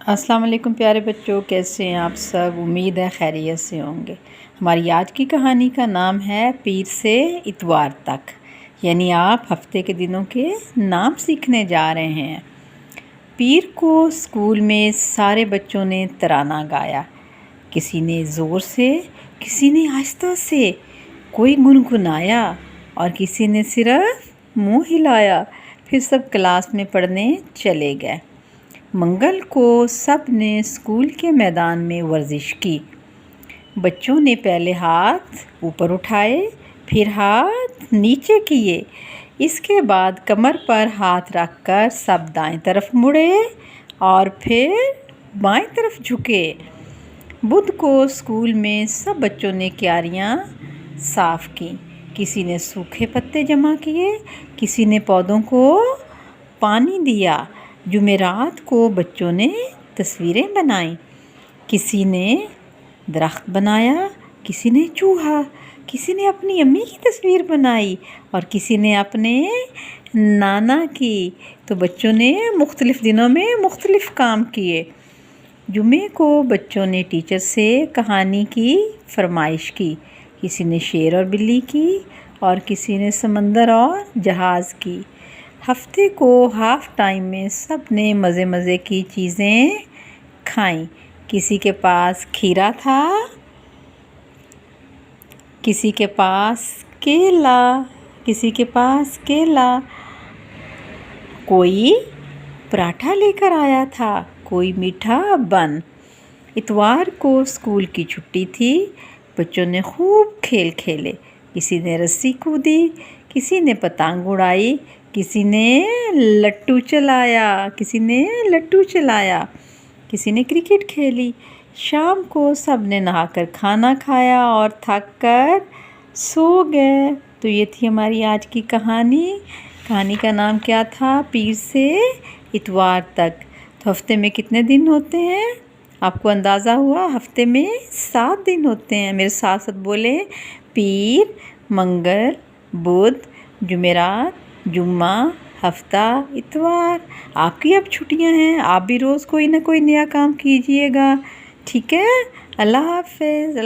السلام علیکم پیارے بچوں، کیسے ہیں آپ سب؟ امید ہے خیریت سے ہوں گے۔ ہماری آج کی کہانی کا نام ہے پیر سے اتوار تک، یعنی آپ ہفتے کے دنوں کے نام سیکھنے جا رہے ہیں۔ پیر کو اسکول میں سارے بچوں نے ترانہ گایا، کسی نے زور سے، کسی نے آہستہ سے، کوئی گنگنایا اور کسی نے صرف منہ ہلایا۔ پھر سب کلاس میں پڑھنے چلے گئے۔ منگل کو سب نے اسکول کے میدان میں ورزش کی۔ بچوں نے پہلے ہاتھ اوپر اٹھائے، پھر ہاتھ نیچے کیے، اس کے بعد کمر پر ہاتھ رکھ کر سب دائیں طرف مڑے اور پھر بائیں طرف جھکے۔ بدھ کو اسکول میں سب بچوں نے کیاریاں صاف کیں، کسی نے سوکھے پتے جمع کیے، کسی نے پودوں کو پانی دیا۔ جمعرات کو بچوں نے تصویریں بنائیں، کسی نے درخت بنایا، کسی نے چوہا، کسی نے اپنی امی کی تصویر بنائی اور کسی نے اپنے نانا کی۔ تو بچوں نے مختلف دنوں میں مختلف کام کیے۔ جمعے کو بچوں نے ٹیچر سے کہانی کی فرمائش کی، کسی نے شیر اور بلی کی اور کسی نے سمندر اور جہاز کی۔ ہفتے کو ہاف ٹائم میں سب نے مزے مزے کی چیزیں کھائیں، کسی کے پاس کھیرا تھا، کسی کے پاس کیلا، کوئی پراٹھا لے کر آیا تھا، کوئی میٹھا بن۔ اتوار کو اسکول کی چھٹی تھی، بچوں نے خوب کھیل کھیلے، کسی نے رسی کودی، کسی نے پتنگ اڑائی، کسی نے لٹو چلایا، کسی نے کرکٹ کھیلی۔ شام کو سب نے نہا کر کھانا کھایا اور تھک کر سو گئے۔ تو یہ تھی ہماری آج کی کہانی کا نام کیا تھا؟ پیر سے اتوار تک۔ تو ہفتے میں کتنے دن ہوتے ہیں؟ آپ کو اندازہ ہوا؟ ہفتے میں 7 دن ہوتے ہیں۔ میرے ساتھ ساتھ بولیں: پیر، منگل، بدھ، جمعرات، جمعہ، ہفتہ، اتوار۔ آپ کی اب چھٹیاں ہیں، آپ بھی روز کوئی نہ کوئی نیا کام کیجئے گا، ٹھیک ہے؟ اللہ حافظ۔